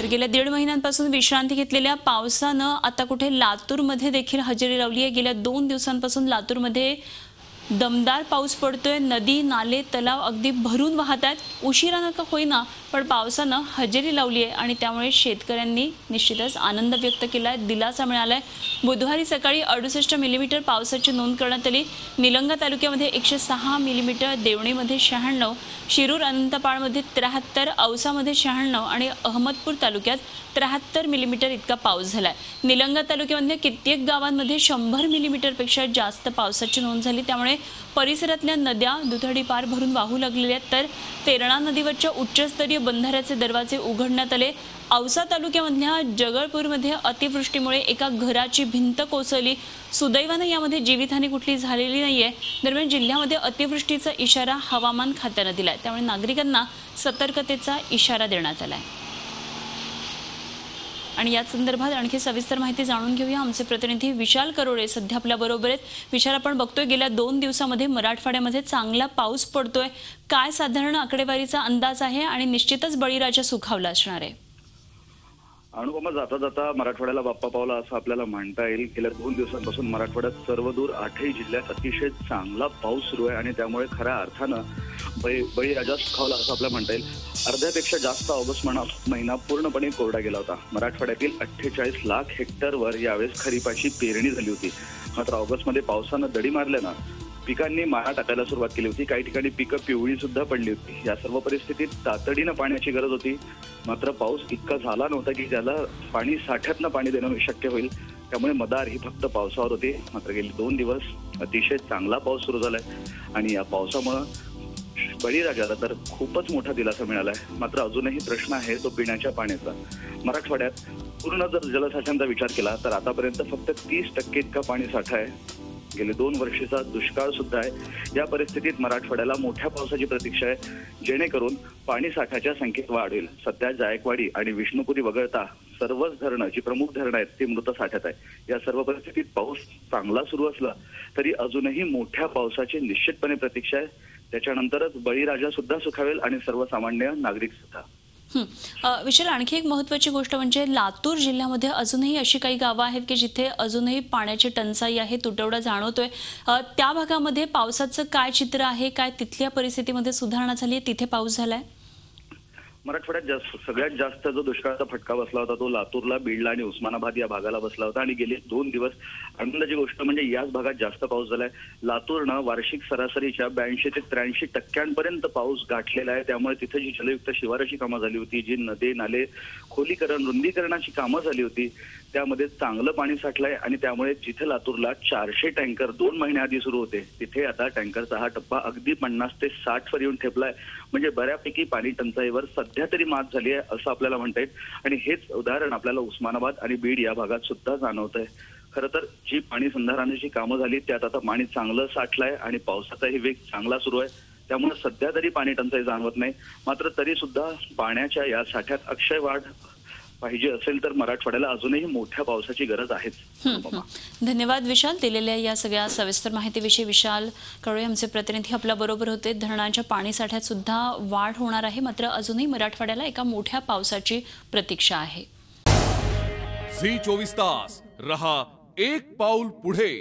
तर गेल्या 1.5 महिन्यांपासून विश्रांती घेतलेल्या पावसानं आता कुठे लातूरमध्ये देखील हजेरी लावली आहे। गेल्या 2 दिवसांपासून लातूरमध्ये दमदार पाऊस पडतोय। नदी नाले तलाव अगदी भरून वाहत आहेत। उशिरानं का होईना पण पावसानं हजेरी लावली आहे आणि त्यामुळे शेतकऱ्यांनी निश्चितच आनंद व्यक्त केलाय, दिलासा मिळालाय। बुधवारी सकाळी 68 मिलीमीटर पावसाची नोंद करण्यात आली। निलंगा तालुक्यामध्ये 106 मिलीमीटर, देवणीमध्ये 96, शिरूर अनंतपाळमध्ये 73, औसामध्ये 96 आणि अहमदपूर तालुक्यात 73 मिलीमीटर इतका पाऊस झालाय। निलंगा तालुक्यामध्ये कित्येक गावांमध्ये 100 मिलीमीटरपेक्षा जास्त पावसाची नोंद झाली। त्यामुळे परिसरातल्या नद्या दुथडी पार भरून वाहू लागलेल्या आहेत। तर तेरणा नदीवरच्या उच्चस्तरीय बंधाऱ्याचे दरवाजे उघडण्यात आले। औसा तालुक्यामधल्या जगळपूरमध्ये अतिवृष्टीमुळे एका घराची भिंत कोसळली। सुदैवाने यामध्ये जीवितहानी कुठली झालेली नाहीये। दरम्यान जिल्ह्यामध्ये अतिवृष्टीचा इशारा हवामान खात्याने दिलाय, त्यामुळे नागरिकांना सतर्कतेचा इशारा देण्यात आलाय। आणि या संदर्भात आणखी सविस्तर माहिती जाणून घेऊया। आमचे प्रतिनिधी विशाल करोडे सध्या आपल्या बरोबर आहेत। विशाल, आपण बघतोय गेल्या 2 दिवसांमध्ये मराठवाड्यामध्ये चांगला पाऊस पडतोय, काय साधारण आकडेवारीचा अंदाज आहे आणि निश्चितच बळीराजा सुखावला असणार आहे? अनुपमा, जाता जाता मराठवाड्याला बाप्पा पावला असं आपल्याला म्हणता येईल। गेल्या 2 दिवसांपासून मराठवाड्यात सर्वदूर 8ही जिल्ह्यात अतिशय चांगला पाऊस सुरू आहे आणि त्यामुळे खऱ्या अर्थानं बळीराजा सुखावला असं आपल्याला म्हणता येईल। अर्ध्यापेक्षा जास्त ऑगस्ट महिना पूर्णपणे कोरडा गेला होता। मराठवाड्यातील 48 लाख हेक्टरवर यावेळेस खरीपाची पेरणी झाली होती। मात्र ऑगस्टमध्ये पावसानं दडी मारल्यानं पिकांनी मारा टाकायला सुरुवात केली होती। काही ठिकाणी पिकं पिवळी सुद्धा पडली होती। या सर्व परिस्थितीत तातडीनं पाण्याची गरज होती। मात्र पाऊस इतका झाला नव्हता की ज्याला पाणी साठ्यातनं पाणी देणं शक्य होईल, त्यामुळे मदार ही फक्त पावसावर होती। मात्र गेले 2 दिवस अतिशय चांगला पाऊस सुरू झालाय आणि या पावसामुळे बळीराजाला तर खूपच मोठा दिलासा मिळालाय। मात्र अजूनही प्रश्न आहे तो पिण्याच्या पाण्याचा। मराठवाड्यात पूर्ण जर जलसाठ्यांचा विचार केला तर आतापर्यंत फक्त 30% इतका पाणी साठा आहे। गेले 2 वर्षाचा दुष्काळ सुद्धा आहे। या परिस्थितीत मराठवाड्याला मोठ्या पावसाची प्रतीक्षा आहे, जेणेकरून पाणी साठ्याच्या संख्येत वाढ होईल। सध्या जायकवाडी आणि विष्णुपुरी वगळता सर्वच धरणं जी प्रमुख धरणं आहेत ती मृत साठ्यात आहे। या सर्व परिस्थितीत पाऊस चांगला सुरू असला तरी अजूनही मोठ्या पावसाची निश्चितपणे प्रतीक्षा आहे। त्याच्यानंतरच बळीराजा सुद्धा सुखावेल आणि सर्वसामान्य नागरिक सुद्धा। विशाल, आणखी एक महत्त्वाची गोष्ट म्हणजे लातूर जिल्ह्यामध्ये अजूनही अशी काही गावं आहेत की जिथे अजूनही पाण्याची टंचाई आहे, तुटवडा जाणवतोय। त्या भागामध्ये पावसाचं काय चित्र आहे, काय तिथल्या परिस्थितीमध्ये सुधारणा झाली आहे, तिथे पाऊस झालाय? मराठवाड्यात सगळ्यात जास्त जो दुष्काळाचा फटका बसला होता तो लातूरला, बीडला आणि उस्मानाबाद या भागाला बसला होता। आणि गेले 2 दिवस आनंदाची गोष्ट म्हणजे याच भागात जास्त पाऊस झालाय। लातूरनं वार्षिक सरासरीच्या 82 ते 83% पाऊस गाठलेला आहे। त्यामुळे तिथे जी जलयुक्त शिवाराची कामं झाली होती, जी नदी नाले खोलीकरण रुंदीकरणाची कामं झाली होती, त्यामध्ये चांगलं पाणी साठलंय आणि त्यामुळे जिथे लातूरला 400 टँकर 2 महिन्याआधी सुरू होते तिथे आता टँकरचा हा टप्पा अगदी 50 ते 60 वर येऊन ठेपलाय। म्हणजे बऱ्यापैकी पाणी टंचाईवर सध्या तरी मात झाली आहे असं आपल्याला म्हणता येईल। आणि हेच उदाहरण आपल्याला उस्मानाबाद आणि बीड या भागात सुद्धा जाणवतंय। खरं तर जी पाणी संधारणाची कामं झाली त्यात आता पाणी चांगलं साठलंय आणि पावसाचाही वेग चांगला सुरू आहे। त्यामुळे सध्या तरी पाणी टंचाई जाणवत नाही। मात्र तरी सुद्धा पाण्याच्या या साठ्यात अक्षय वाढ पाहिजे असेल तर मराठवाड्याला अजूनही मोठ्या पावसाची गरज आहे। धन्यवाद विशाल, दिलेल्या या सगळ्या सविस्तर माहितीविषयी। विशाल करोडे आमचे प्रतिनिधी आपल्या बरोबर होते। धरणांच्या पाणी साठ्यात सुद्धा वाढ होणार आहे, मात्र अजूनही मराठवाड्याला एका मोठ्या पावसाची प्रतीक्षा आहे। झी 24 तास रहा एक पाऊल पुढे।